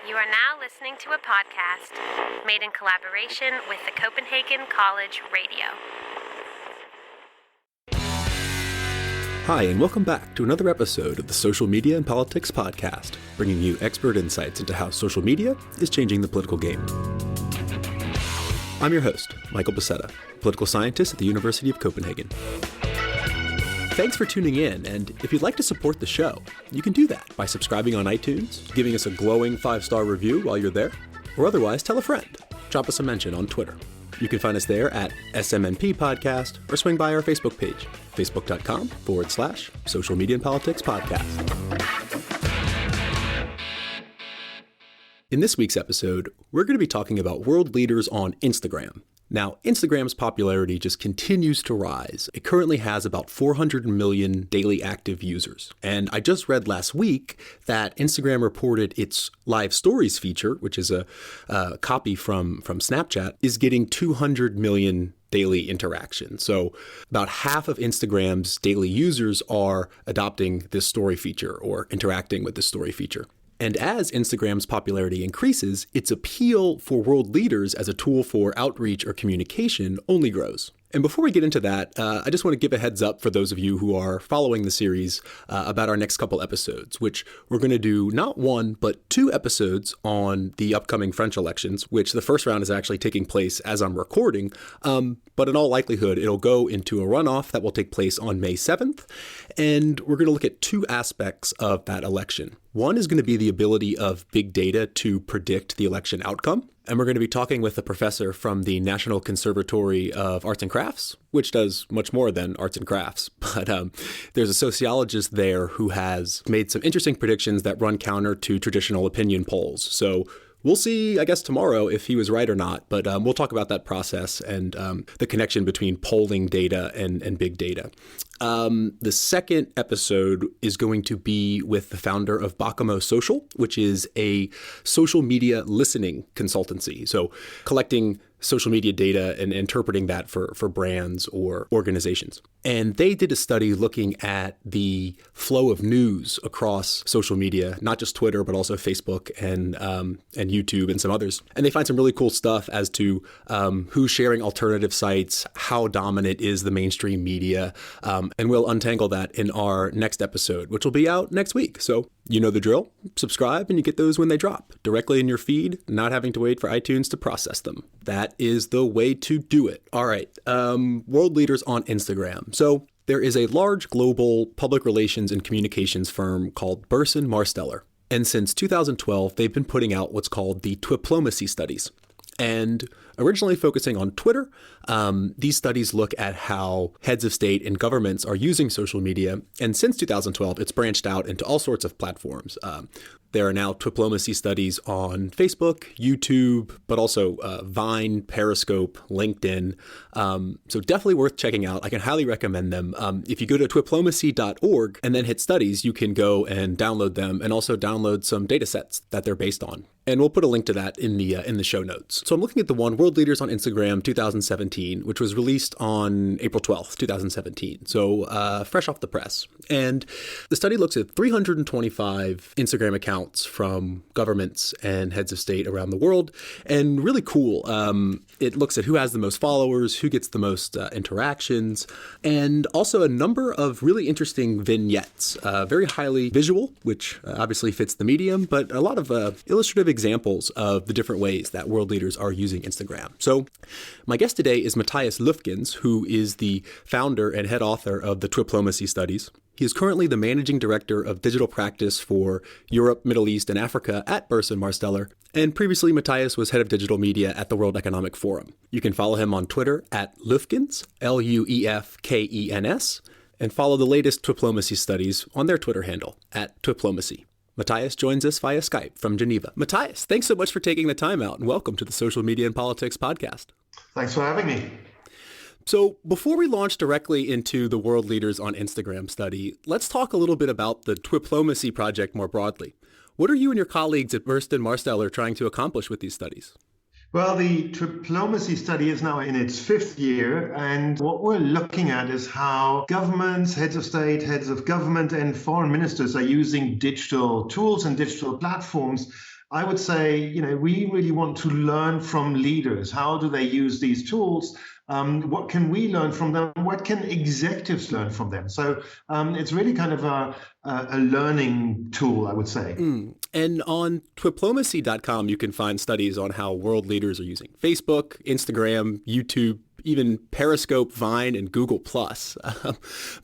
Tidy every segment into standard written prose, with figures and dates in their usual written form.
You are now listening to a podcast made in collaboration with the Copenhagen College Radio. Hi, and welcome back to another episode of the Social Media and Politics Podcast, bringing you expert insights into how social media is changing the political game. I'm your host, Michael Becerra, political scientist at the University of Copenhagen. Thanks for tuning in, and if you'd like to support the show, you can do that by subscribing on iTunes, giving us a glowing 5-star review while you're there, or otherwise tell a friend. Drop us a mention on Twitter. You can find us there at SMNP Podcast, or swing by our Facebook page, facebook.com/Social Media and Politics Podcast. In this week's episode, we're going to be talking about world leaders on Instagram. Now, Instagram's popularity just continues to rise. It currently has about 400 million daily active users. And I just read last week that Instagram reported its Live Stories feature, which is a copy from Snapchat, is getting 200 million daily interactions. So about half of Instagram's daily users are adopting this story feature or interacting with this story feature. And as Instagram's popularity increases, its appeal for world leaders as a tool for outreach or communication only grows. And before we get into that, I just want to give a heads up for those of you who are following the series about our next couple episodes, which we're going to do not one, but 2 episodes on the upcoming French elections, which the first round is actually taking place as I'm recording. But in all likelihood, it'll go into a runoff that will take place on May 7th. And we're going to look at 2 aspects of that election. One is going to be the ability of big data to predict the election outcome. And we're going to be talking with a professor from the National Conservatory of Arts and Crafts, which does much more than arts and crafts. But there's a sociologist there who has made some interesting predictions that run counter to traditional opinion polls. So we'll see, I guess, tomorrow if he was right or not. But we'll talk about that process and the connection between polling data and big data. The second episode is going to be with the founder of Bakamo Social, which is a social media listening consultancy. So collecting social media data and interpreting that for brands or organizations. And they did a study looking at the flow of news across social media, not just Twitter, but also Facebook and YouTube and some others. And they find some really cool stuff as to who's sharing alternative sites, how dominant is the mainstream media, and we'll untangle that in our next episode, which will be out next week. So you know the drill. Subscribe and you get those when they drop, directly in your feed, not having to wait for iTunes to process them. That is the way to do it. All right. World leaders on Instagram. So there is a large global public relations and communications firm called Burson Marsteller. And since 2012, they've been putting out what's called the Twiplomacy studies. And originally focusing on Twitter, these studies look at how heads of state and governments are using social media. And since 2012, it's branched out into all sorts of platforms. There are now Twiplomacy studies on Facebook, YouTube, but also Vine, Periscope, LinkedIn. So definitely worth checking out. I can highly recommend them. If you go to twiplomacy.org and then hit studies, you can go and download them and also download some data sets that they're based on. And we'll put a link to that in the show notes. So I'm looking at the one, World Leaders on Instagram 2017, which was released on April 12th, 2017. So fresh off the press. And the study looks at 325 Instagram accounts from governments and heads of state around the world. And really cool. It looks at who has the most followers, who gets the most interactions, and also a number of really interesting vignettes. Very highly visual, which obviously fits the medium, but a lot of illustrative examples of the different ways that world leaders are using Instagram. So my guest today is Matthijs Lufkens, who is the founder and head author of the Twiplomacy studies. He is currently the managing director of digital practice for Europe, Middle East, and Africa at Burson Marsteller. And previously, Matthijs was head of digital media at the World Economic Forum. You can follow him on Twitter at Lufkens, Lufkens, and follow the latest Twiplomacy studies on their Twitter handle at Twiplomacy. Matthijs joins us via Skype from Geneva. Matthijs, thanks so much for taking the time out, and welcome to the Social Media and Politics Podcast. Thanks for having me. So before we launch directly into the World Leaders on Instagram study, let's talk a little bit about the Twiplomacy project more broadly. What are you and your colleagues at Burson Marsteller trying to accomplish with these studies? Well, the Twiplomacy study is now in its 5th year, and what we're looking at is how governments, heads of state, heads of government, and foreign ministers are using digital tools and digital platforms I would say, we really want to learn from leaders. How do they use these tools? What can we learn from them? What can executives learn from them? So it's really kind of a learning tool, I would say. And on twiplomacy.com, you can find studies on how world leaders are using Facebook, Instagram, YouTube, even Periscope, Vine, and Google+.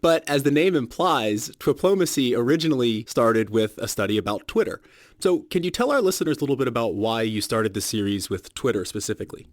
But as the name implies, Twiplomacy originally started with a study about Twitter. So can you tell our listeners a little bit about why you started the series with Twitter specifically?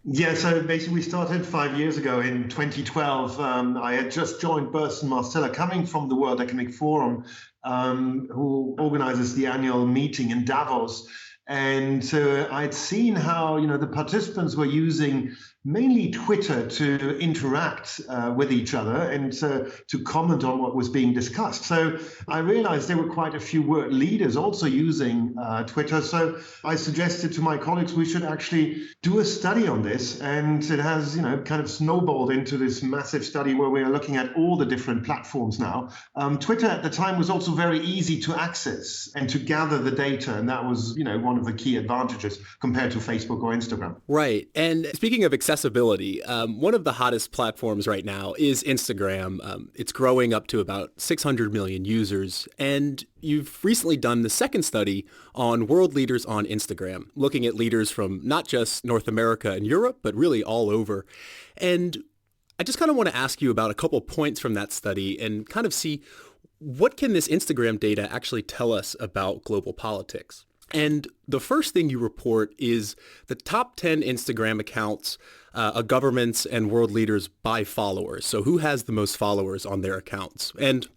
Yeah, so basically we started 5 years ago in 2012. I had just joined Burson Marsteller, coming from the World Economic Forum, who organizes the annual meeting in Davos. And I'd seen how, the participants were using mainly Twitter to interact with each other and to comment on what was being discussed. So I realized there were quite a few world leaders also using Twitter. So I suggested to my colleagues we should actually do a study on this. And it has, kind of snowballed into this massive study where we are looking at all the different platforms now. Twitter at the time was also very easy to access and to gather the data. And that was, one of the key advantages compared to Facebook or Instagram. Right. And speaking of accessibility, one of the hottest platforms right now is Instagram. It's growing up to about 600 million users. And you've recently done the second study on world leaders on Instagram, looking at leaders from not just North America and Europe, but really all over. And I just kind of want to ask you about a couple points from that study and kind of see what can this Instagram data actually tell us about global politics. And the first thing you report is the top 10 Instagram accounts of governments and world leaders by followers. So who has the most followers on their accounts? And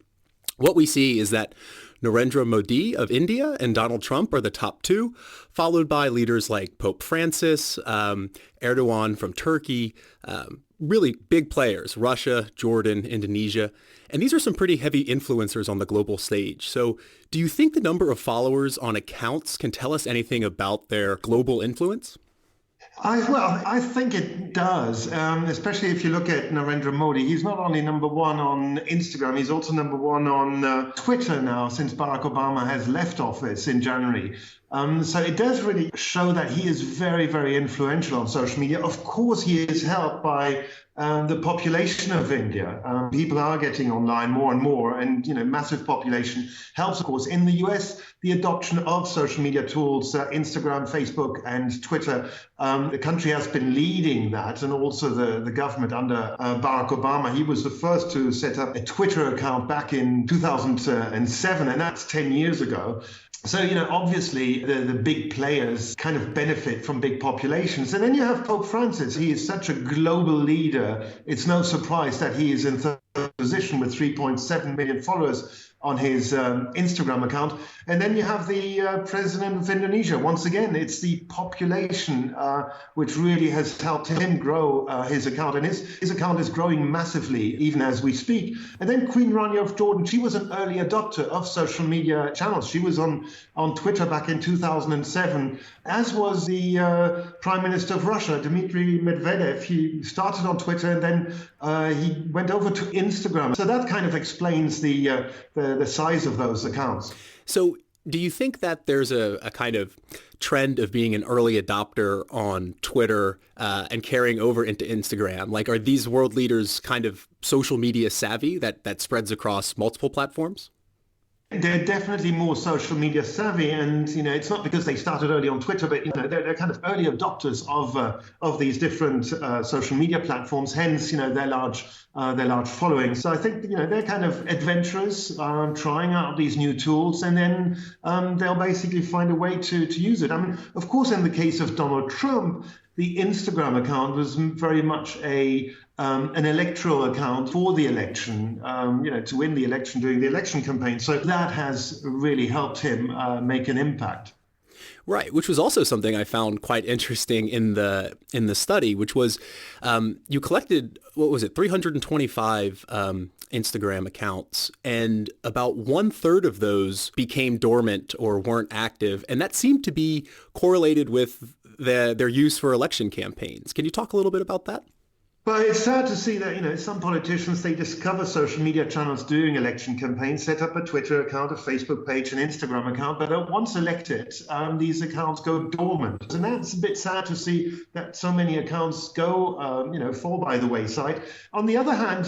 what we see is that Narendra Modi of India and Donald Trump are the top two, followed by leaders like Pope Francis, Erdogan from Turkey, really big players, Russia, Jordan, Indonesia. And these are some pretty heavy influencers on the global stage. So do you think the number of followers on accounts can tell us anything about their global influence? I think it does, especially if you look at Narendra Modi. He's not only number one on Instagram, he's also number one on Twitter now since Barack Obama has left office in January. So it does really show that he is very, very influential on social media. Of course, he is helped by the population of India. People are getting online more and more, and massive population helps, of course. In the US, the adoption of social media tools, Instagram, Facebook, and Twitter, the country has been leading that, and also the government under Barack Obama. He was the first to set up a Twitter account back in 2007, and that's 10 years ago. So, obviously the big players kind of benefit from big populations. And then you have Pope Francis. He is such a global leader. It's no surprise that he is in third position with 3.7 million followers on his Instagram account. And then you have the president of Indonesia. Once again, it's the population which really has helped him grow his account. And his account is growing massively, even as we speak. And then Queen Rania of Jordan, she was an early adopter of social media channels. She was on Twitter back in 2007, as was the Prime Minister of Russia, Dmitry Medvedev. He started on Twitter and then he went over to Instagram. So that kind of explains the size of those accounts. So do you think that there's a kind of trend of being an early adopter on Twitter and carrying over into Instagram? Like, are these world leaders kind of social media savvy that spreads across multiple platforms? They're definitely more social media savvy, and it's not because they started early on Twitter, but they're kind of early adopters of these different social media platforms. Hence, their large following. So I think they're kind of adventurous, trying out these new tools, and then they'll basically find a way to use it. I mean, of course, in the case of Donald Trump, the Instagram account was very much an electoral account for the election, to win the election during the election campaign. So that has really helped him make an impact. Right, which was also something I found quite interesting in the study, which was you collected, 325 Instagram accounts, and about 1/3 of those became dormant or weren't active, and that seemed to be correlated with their use for election campaigns. Can you talk a little bit about that? But it's sad to see that, some politicians, they discover social media channels during election campaigns, set up a Twitter account, a Facebook page, an Instagram account, but once elected, these accounts go dormant. And that's a bit sad to see that so many accounts go, fall by the wayside. On the other hand,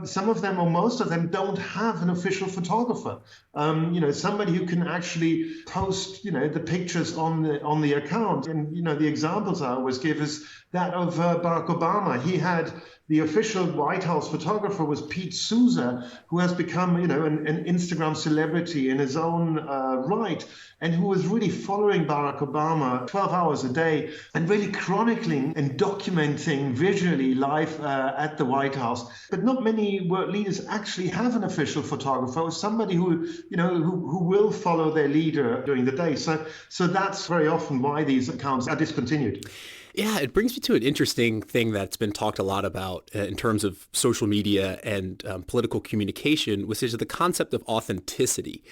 some of them or most of them don't have an official photographer. Somebody who can actually post, the pictures on the account. And, the examples I always give is that of Barack Obama. He had the official White House photographer was Pete Souza, who has become, an Instagram celebrity in his own right, and who was really following Barack Obama 12 hours a day and really chronicling and documenting visually life at the White House. But not many world leaders actually have an official photographer or somebody who will follow their leader during the day. So that's very often why these accounts are discontinued. Yeah, it brings me to an interesting thing that's been talked a lot about in terms of social media and political communication, which is the concept of authenticity,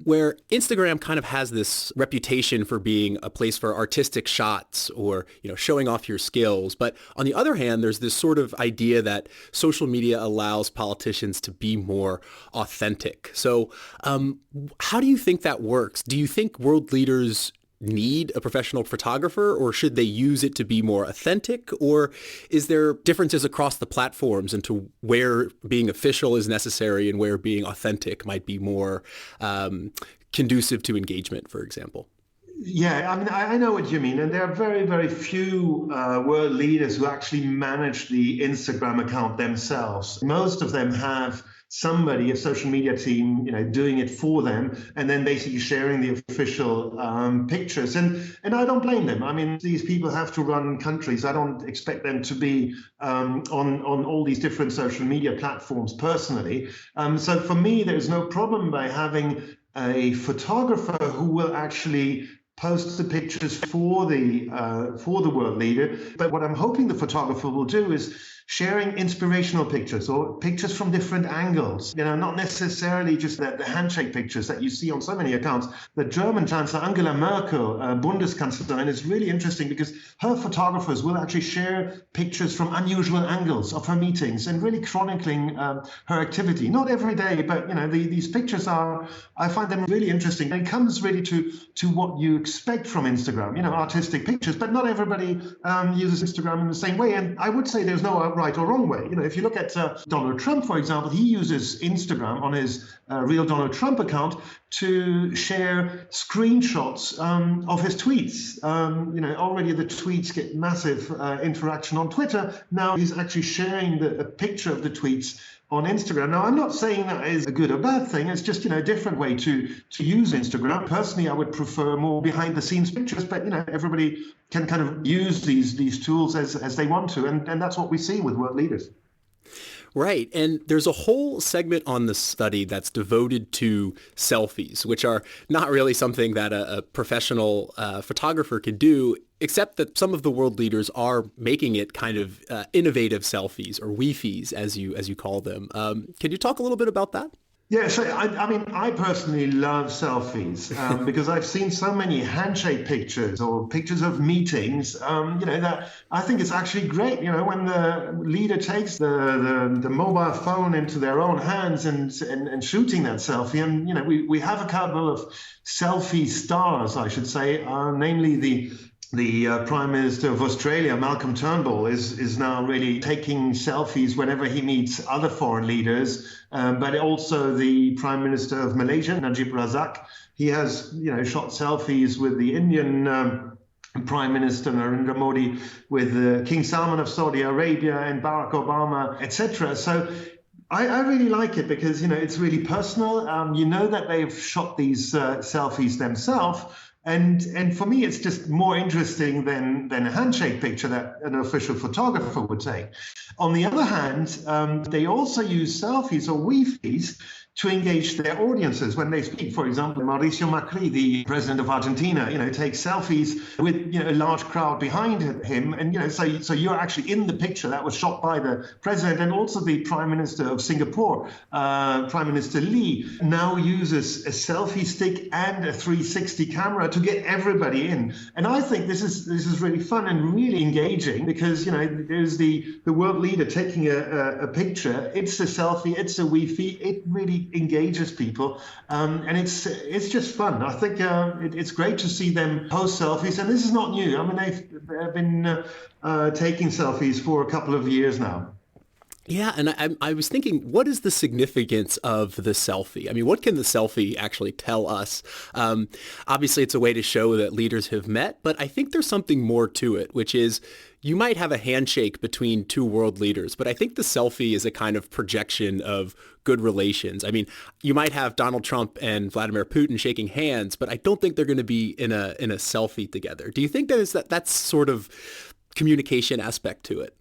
where Instagram kind of has this reputation for being a place for artistic shots or, showing off your skills. But on the other hand, there's this sort of idea that social media allows politicians to be more authentic. So how do you think that works? Do you think world leaders need a professional photographer, or should they use it to be more authentic? Or is there differences across the platforms into where being official is necessary and where being authentic might be more conducive to engagement, for example? Yeah, I mean, I know what you mean. And there are very, very few world leaders who actually manage the Instagram account themselves. Most of them have somebody, a social media team, doing it for them, and then basically sharing the official pictures. And I don't blame them. I mean, these people have to run countries. I don't expect them to be on all these different social media platforms personally. So for me, there's no problem by having a photographer who will actually post the pictures for the world leader. But what I'm hoping the photographer will do is sharing inspirational pictures or pictures from different angles, not necessarily just the handshake pictures that you see on so many accounts. The German Chancellor Angela Merkel, Bundeskanzlerin, is really interesting because her photographers will actually share pictures from unusual angles of her meetings and really chronicling her activity. Not every day, but these pictures I find them really interesting. And it comes really to what you expect from Instagram, artistic pictures, but not everybody uses Instagram in the same way. And I would say there's no right or wrong way. If you look at Donald Trump, for example, he uses Instagram on his real Donald Trump account to share screenshots of his tweets. Already the tweets get massive interaction on Twitter. Now he's actually sharing a picture of the tweets on Instagram. Now, I'm not saying that is a good or bad thing. It's just, a different way to use Instagram. Personally, I would prefer more behind the scenes pictures, but, everybody can kind of use these tools as they want to. And that's what we see with world leaders. Right. And there's a whole segment on the study that's devoted to selfies, which are not really something that a professional photographer can do, except that some of the world leaders are making it kind of innovative selfies, or weefies, as you call them. Can you talk a little bit about that? Yeah, so I personally love selfies because I've seen so many handshake pictures or pictures of meetings, that I think it's actually great, when the leader takes the mobile phone into their own hands and shooting that selfie. And, we have a couple of selfie stars, I should say, namely the Prime Minister of Australia, Malcolm Turnbull, is now really taking selfies whenever he meets other foreign leaders, but also the Prime Minister of Malaysia, Najib Razak. He has, shot selfies with the Indian Prime Minister Narendra Modi, with King Salman of Saudi Arabia and Barack Obama, etc. So I really like it because, it's really personal. That they've shot these selfies themselves. And for me, it's just more interesting than a handshake picture that an official photographer would take. On the other hand, they also use selfies or weefies to engage their audiences when they speak. For example, Mauricio Macri, the president of Argentina, takes selfies with a large crowd behind him, and so you're actually in the picture. That was shot by the president, and also the Prime Minister of Singapore, Prime Minister Lee, now uses a selfie stick and a 360 camera to get everybody in. And I think this is really fun and really engaging because there's the world leader taking a picture. It's a selfie, it's a Wi-Fi. It really engages people, and it's just fun. I think it's great to see them post selfies, and this is not new. I mean, they've been taking selfies for a couple of years now. Yeah, and I was thinking, what is the significance of the selfie? I mean, what can the selfie actually tell us? Obviously, it's a way to show that leaders have met, but I think there's something more to it, which is you might have a handshake between two world leaders, but I think the selfie is a kind of projection of good relations. I mean, you might have Donald Trump and Vladimir Putin shaking hands, but I don't think they're going to be in a selfie together. Do you think that's sort of communication aspect to it?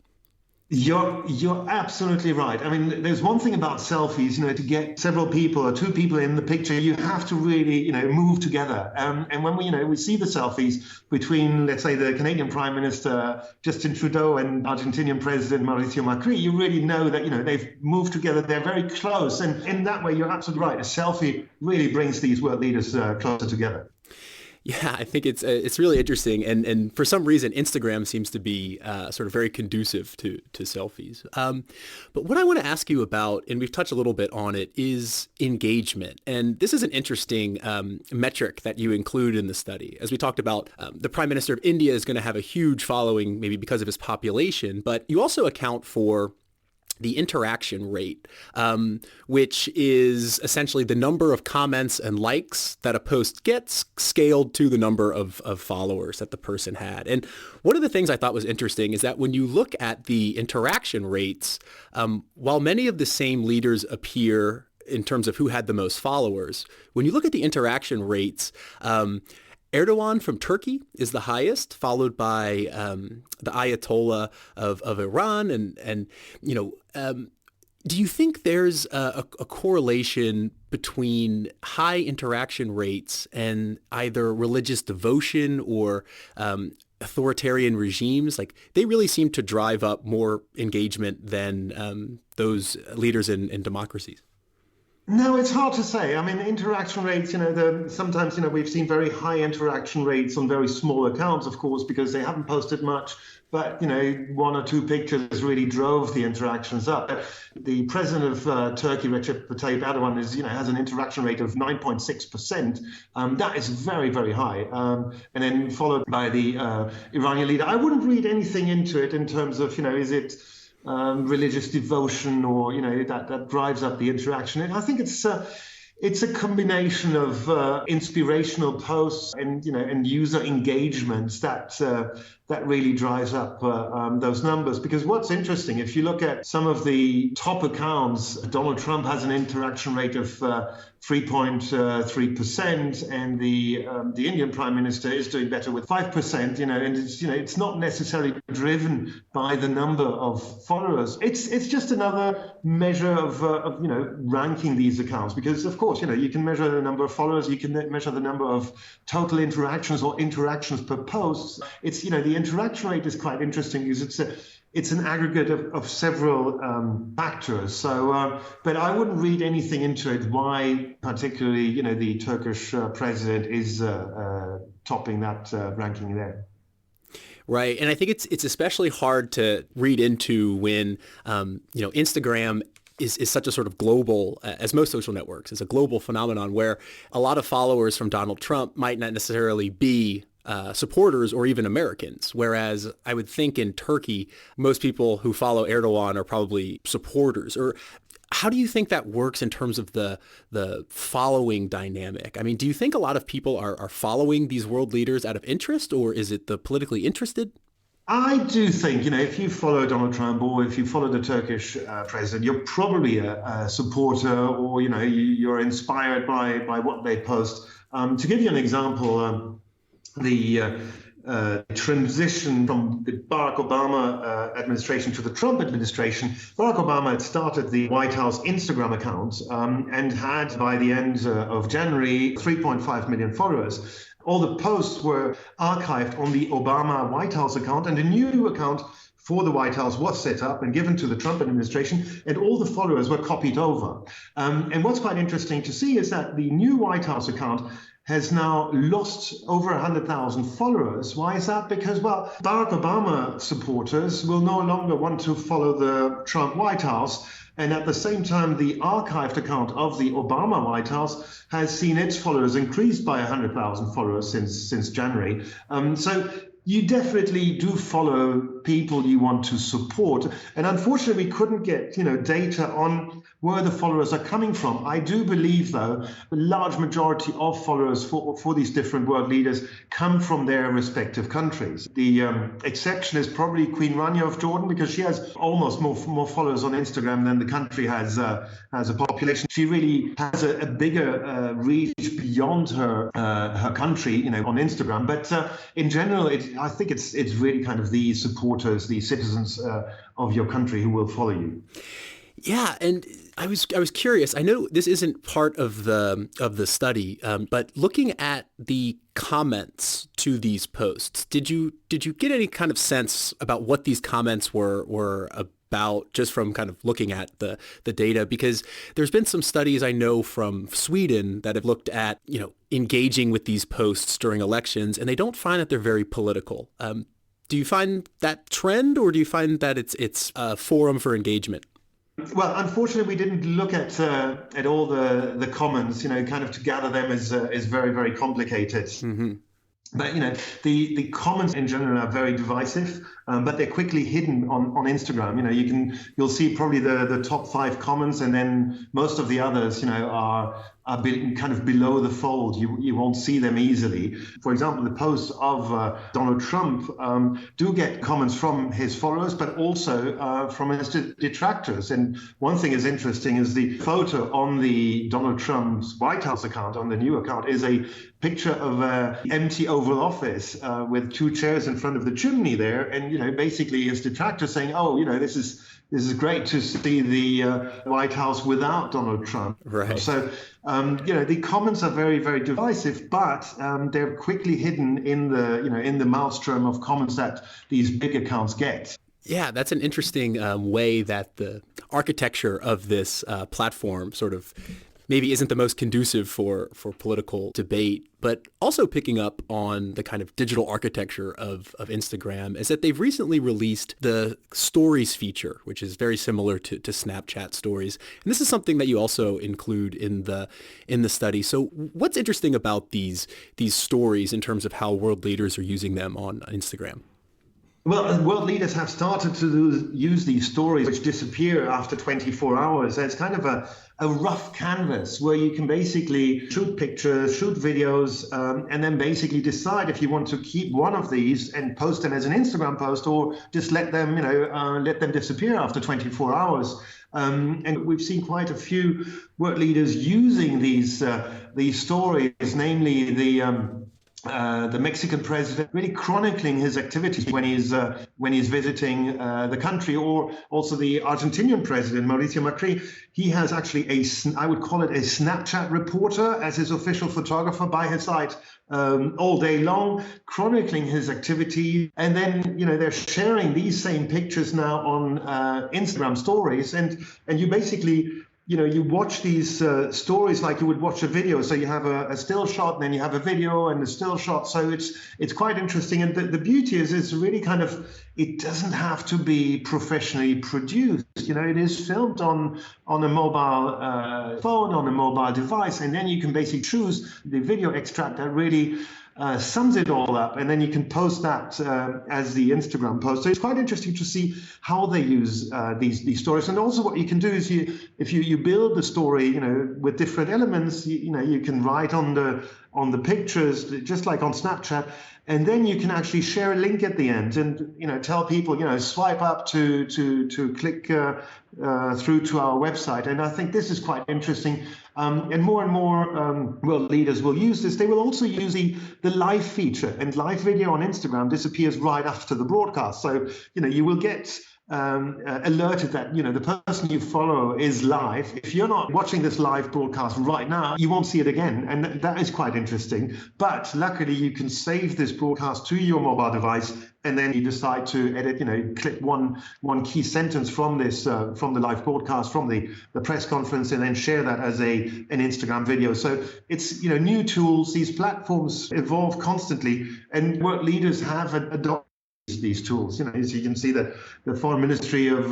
You're absolutely right. I mean, there's one thing about selfies, to get several people or two people in the picture, you have to really, move together. And when we see the selfies between, let's say, the Canadian Prime Minister Justin Trudeau and Argentinian President Mauricio Macri, you really know that, they've moved together. They're very close. And in that way, you're absolutely right. A selfie really brings these world leaders closer together. Yeah, I think it's really interesting, and for some reason, Instagram seems to be sort of very conducive to selfies. But what I want to ask you about, and we've touched a little bit on it, is engagement. And this is an interesting metric that you include in the study. As we talked about, the Prime Minister of India is going to have a huge following, maybe because of his population, but you also account for the interaction rate, which is essentially the number of comments and likes that a post gets scaled to the number of followers that the person had. And one of the things I thought was interesting is that when you look at the interaction rates, while many of the same leaders appear in terms of who had the most followers, when you look at the interaction rates, Erdogan from Turkey is the highest, followed by the Ayatollah of Iran. And do you think there's a correlation between high interaction rates and either religious devotion or authoritarian regimes? Like, they really seem to drive up more engagement than those leaders in democracies. No, it's hard to say. I mean, interaction rates, sometimes, we've seen very high interaction rates on very small accounts, of course, because they haven't posted much. But, one or two pictures really drove the interactions up. The president of Turkey, Recep Tayyip Erdogan, has an interaction rate of 9.6%. That is very, very high. And then followed by the Iranian leader. I wouldn't read anything into it in terms of, is it religious devotion or that drives up the interaction. And I think it's a combination of inspirational posts and user engagements that really drives up those numbers. Because what's interesting, if you look at some of the top accounts, Donald Trump has an interaction rate of 3.3%, and the Indian Prime Minister is doing better with 5%. And it's not necessarily driven by the number of followers. It's just another measure of ranking these accounts, because of course you can measure the number of followers, you can measure the number of total interactions or interactions per post. It's the interaction rate is quite interesting because it's an aggregate of several factors. So, but I wouldn't read anything into it. Why particularly, the Turkish president is topping that ranking there. Right, and I think it's especially hard to read into when Instagram is such a sort of global, as most social networks, is a global phenomenon where a lot of followers from Donald Trump might not necessarily be supporters or even Americans, whereas I would think in Turkey, most people who follow Erdogan are probably supporters. Or how do you think that works in terms of the following dynamic? I mean, do you think a lot of people are following these world leaders out of interest, or is it the politically interested? I do think, if you follow Donald Trump or if you follow the Turkish president, you're probably a supporter, or, you're inspired by what they post. To give you an example, the transition from the Barack Obama administration to the Trump administration. Barack Obama had started the White House Instagram account and had, by the end of January, 3.5 million followers. All the posts were archived on the Obama White House account, and a new account for the White House was set up and given to the Trump administration, and all the followers were copied over. And what's quite interesting to see is that the new White House account has now lost over 100,000 followers. Why is that? Because, well, Barack Obama supporters will no longer want to follow the Trump White House. And at the same time, the archived account of the Obama White House has seen its followers increased by 100,000 followers since January. So you definitely do follow people you want to support. And unfortunately, we couldn't get data on where the followers are coming from. I do believe, though, the large majority of followers for these different world leaders come from their respective countries. The exception is probably Queen Rania of Jordan, because she has almost more followers on Instagram than the country has a population. She really has a bigger reach beyond her country, on Instagram. But in general, I think it's really kind of the supporters, the citizens of your country who will follow you. Yeah, and I was curious. I know this isn't part of the study, but looking at the comments to these posts, did you get any kind of sense about what these comments were about, just from kind of looking at the data? Because there's been some studies I know from Sweden that have looked at engaging with these posts during elections, and they don't find that they're very political. Do you find that trend, or do you find that it's a forum for engagement? Well, unfortunately, we didn't look at all the comments, kind of to gather them is very, very complicated. Mm-hmm. But, the comments in general are very divisive, but they're quickly hidden on Instagram. You'll see probably the top 5 comments, and then most of the others, are kind of below the fold. You won't see them easily. For example, the posts of Donald Trump do get comments from his followers, but also from his detractors. And one thing is interesting is the photo on the Donald Trump's White House account, on the new account, is a picture of an empty Oval Office with 2 chairs in front of the chimney there. And, basically his detractors saying, oh, this is great to see the White House without Donald Trump. Right. So, the comments are very, very divisive, but they're quickly hidden in the maelstrom of comments that these big accounts get. Yeah, that's an interesting way that the architecture of this platform sort of maybe isn't the most conducive for political debate, but also picking up on the kind of digital architecture of Instagram is that they've recently released the Stories feature, which is very similar to Snapchat Stories. And this is something that you also include in the study. So what's interesting about these stories in terms of how world leaders are using them on Instagram? Well, world leaders have started to use these stories, which disappear after 24 hours. It's kind of a rough canvas where you can basically shoot pictures, shoot videos, and then basically decide if you want to keep one of these and post them as an Instagram post, or just let them disappear after 24 hours. And we've seen quite a few world leaders using these stories, namely the Mexican president, really chronicling his activities when he's visiting the country, or also the Argentinian president, Mauricio Macri. He has actually I would call it a Snapchat reporter as his official photographer by his side all day long, chronicling his activity. And then, they're sharing these same pictures now on Instagram stories. And you basically, you watch these stories like you would watch a video. So you have a still shot, and then you have a video and a still shot. So it's quite interesting. And the beauty is it's really kind of, it doesn't have to be professionally produced. It is filmed on a mobile phone, on a mobile device. And then you can basically choose the video extract that really sums it all up, and then you can post that as the Instagram post. So it's quite interesting to see how they use these stories. And also what you can do is if you build the story, with different elements, you can write on on the pictures, just like on Snapchat. And then you can actually share a link at the end and, tell people, swipe up to click through to our website. And I think this is quite interesting. And more world leaders will use this. They will also use the live feature, and live video on Instagram disappears right after the broadcast. So, you will get alerted that the person you follow is live. If you're not watching this live broadcast right now, you won't see it again, and that is quite interesting. But luckily, you can save this broadcast to your mobile device, and then you decide to edit. Clip one key sentence from this from the live broadcast, from the press conference, and then share that as an Instagram video. So it's new tools. These platforms evolve constantly, and world leaders have adopted these tools. As you can see, that the Foreign Ministry of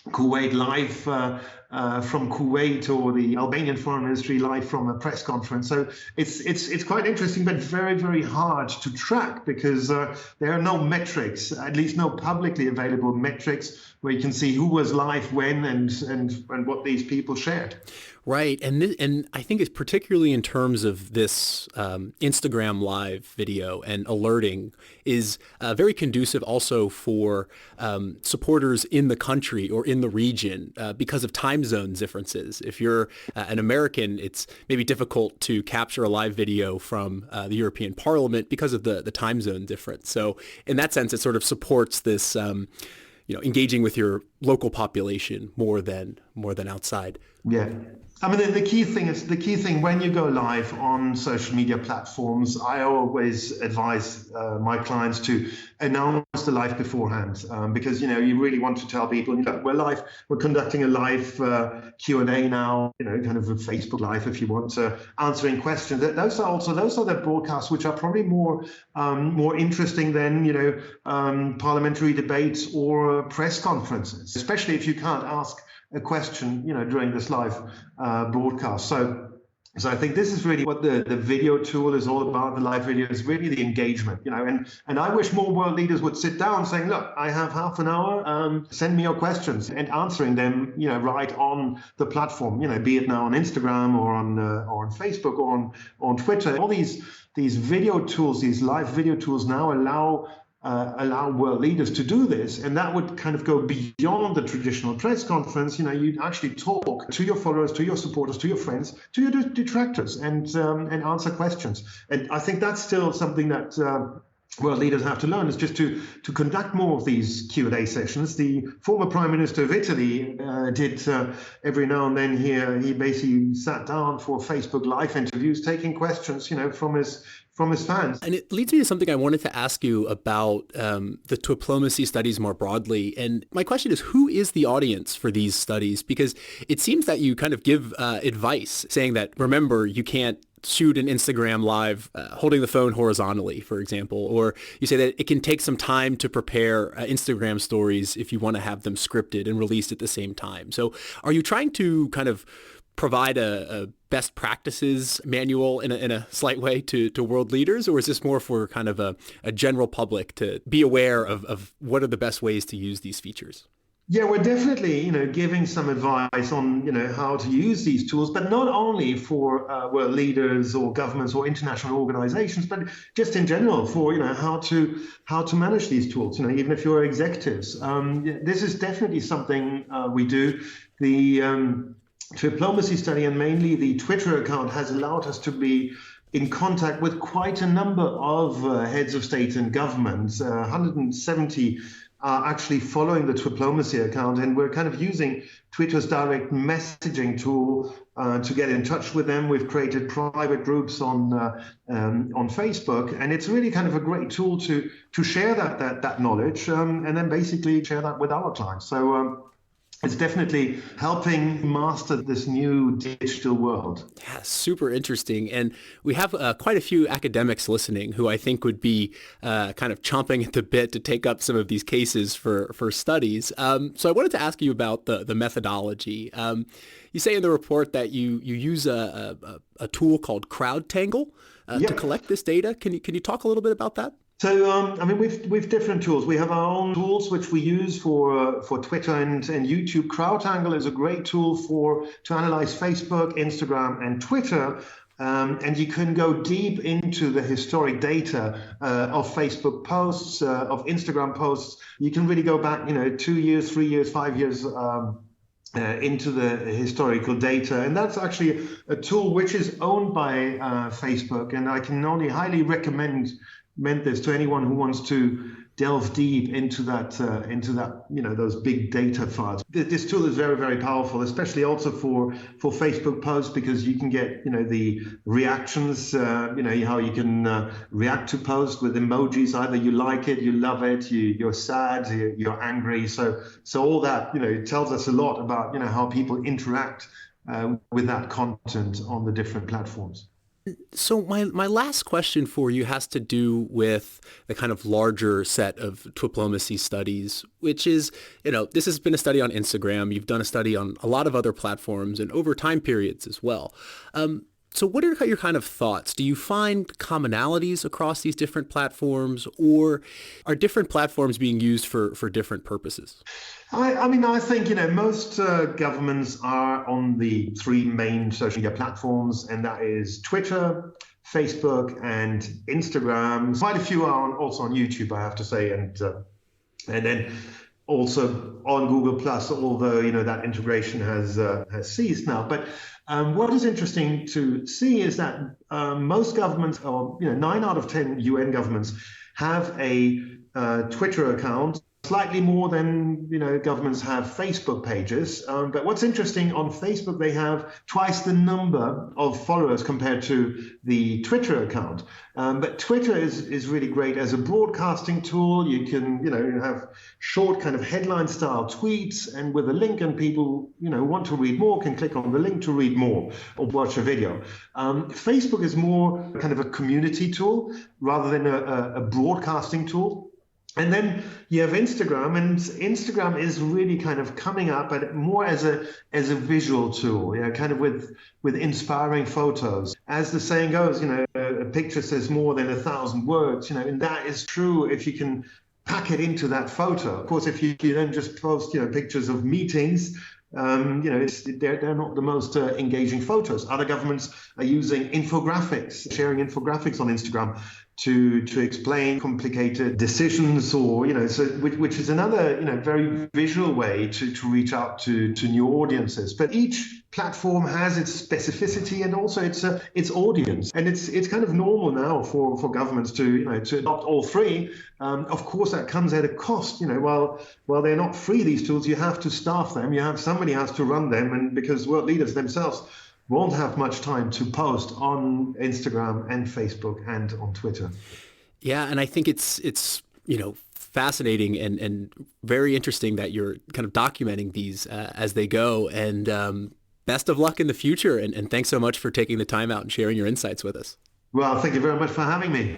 Kuwait live from Kuwait, or the Albanian Foreign Ministry live from a press conference. So it's quite interesting, but very, very hard to track, because there are no metrics, at least no publicly available metrics, where you can see who was live when and what these people shared. Right. And I think it's particularly in terms of this Instagram live video and alerting is very conducive also for supporters in the country or in the region because of time zone differences. If you're an American, it's maybe difficult to capture a live video from the European Parliament because of the time zone difference. So in that sense, it sort of supports this engaging with your local population more than outside. Yeah. I mean, the key thing when you go live on social media platforms, I always advise my clients to announce the live beforehand, because, you really want to tell people, we're live, we're conducting a live Q&A now, kind of a Facebook Live if you want, answering questions. Those are the broadcasts which are probably more interesting than, parliamentary debates or press conferences, especially if you can't ask a question, during this live broadcast. So I think this is really what the video tool is all about. The live video is really the engagement, and I wish more world leaders would sit down saying, look, I have half an hour, send me your questions, and answering them, right on the platform, be it now on Instagram or on Facebook or on Twitter. All these video tools, these live video tools now allow world leaders to do this, and that would kind of go beyond the traditional press conference. You'd actually talk to your followers, to your supporters, to your friends, to your detractors, and answer questions. And I think that's still something that world leaders have to learn, is just to conduct more of these Q&A sessions. The former Prime Minister of Italy did every now and then here. He basically sat down for Facebook Live interviews, taking questions, from his fans. And it leads me to something I wanted to ask you about the diplomacy studies more broadly. And my question is, who is the audience for these studies? Because it seems that you kind of give advice saying that, remember, you can't shoot an Instagram live holding the phone horizontally, for example, or you say that it can take some time to prepare Instagram stories if you want to have them scripted and released at the same time. So are you trying to kind of provide a best practices manual in a slight way to world leaders, or is this more for kind of a general public to be aware of what are the best ways to use these features? Yeah, we're definitely, giving some advice on, how to use these tools, but not only for world leaders or governments or international organizations, but just in general for, how to manage these tools, even if you're executives. This is definitely something we do. The diplomacy study, and mainly the Twitter account, has allowed us to be in contact with quite a number of heads of state and governments. 170 are actually following the diplomacy account, and we're kind of using Twitter's direct messaging tool to get in touch with them. We've created private groups on Facebook, and it's really kind of a great tool to share that knowledge, and then basically share that with our clients. So it's definitely helping master this new digital world. Yeah, super interesting. And we have quite a few academics listening who I think would be kind of chomping at the bit to take up some of these cases for studies. So I wanted to ask you about the methodology. You say in the report that you use a tool called CrowdTangle to collect this data. Can you talk a little bit about that? So, we've different tools. We have our own tools which we use for Twitter and YouTube. CrowdTangle is a great tool to analyze Facebook, Instagram, and Twitter And you can go deep into the historic data of Facebook posts, of Instagram posts. You can really go back, 2 years, 3 years, 5 years into the historical data. And that's actually a tool which is owned by Facebook. And I can only highly recommend this to anyone who wants to delve deep into that, those big data files. This tool is very, very powerful, especially also for Facebook posts, because you can get, the reactions, how you can react to posts with emojis. Either you like it, you love it, you're sad, you're angry. So all that, it tells us a lot about, how people interact with that content on the different platforms. So my last question for you has to do with the kind of larger set of diplomacy studies, which is, this has been a study on Instagram. You've done a study on a lot of other platforms and over time periods as well. So what are your kind of thoughts? Do you find commonalities across these different platforms, or are different platforms being used for different purposes? I think, most governments are on the three main social media platforms, and that is Twitter, Facebook, and Instagram. Quite a few are also on YouTube, I have to say, and then also on Google Plus, although that integration has ceased now. But what is interesting to see is that most governments, or 9 out of 10 UN governments, have a Twitter account. Slightly more than governments have Facebook pages. But what's interesting, on Facebook they have twice the number of followers compared to the Twitter account. But Twitter is really great as a broadcasting tool. You can have short kind of headline style tweets, and with a link, and people want to read more can click on the link to read more or watch a video. Facebook is more kind of a community tool rather than a broadcasting tool. And then you have Instagram, and Instagram is really kind of coming up, but more as a visual tool, kind of with inspiring photos. As the saying goes, a picture says more than 1,000 words, and that is true if you can pack it into that photo. Of course, if you then just post, pictures of meetings, they're not the most engaging photos. Other governments are using infographics, sharing infographics on Instagram to explain complicated decisions, or which is another very visual way to reach out to new audiences. But each platform has its specificity and also its audience, and it's kind of normal now for governments to adopt all three. Of course, that comes at a cost. While they're not free, these tools, you have to staff them. Somebody has to run them, and because world leaders themselves won't have much time to post on Instagram and Facebook and on Twitter. Yeah, and I think it's fascinating and very interesting that you're kind of documenting these as they go. And best of luck in the future. And thanks so much for taking the time out and sharing your insights with us. Well, thank you very much for having me.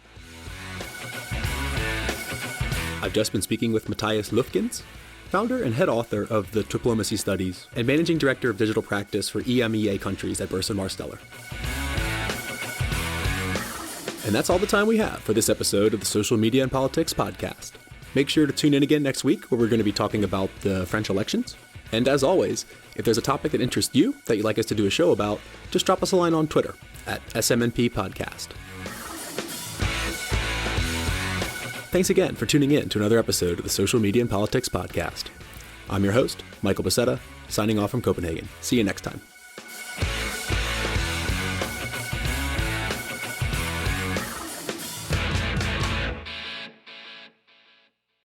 I've just been speaking with Matthias Lufkens, founder and head author of the Diplomacy Studies and managing director of digital practice for EMEA countries at Burson Marsteller. And that's all the time we have for this episode of the Social Media and Politics podcast. Make sure to tune in again next week, where we're going to be talking about the French elections. And as always, if there's a topic that interests you that you'd like us to do a show about, just drop us a line on Twitter at SMNP Podcast. Thanks again for tuning in to another episode of the Social Media and Politics podcast. I'm your host, Michael Becerra, signing off from Copenhagen. See you next time.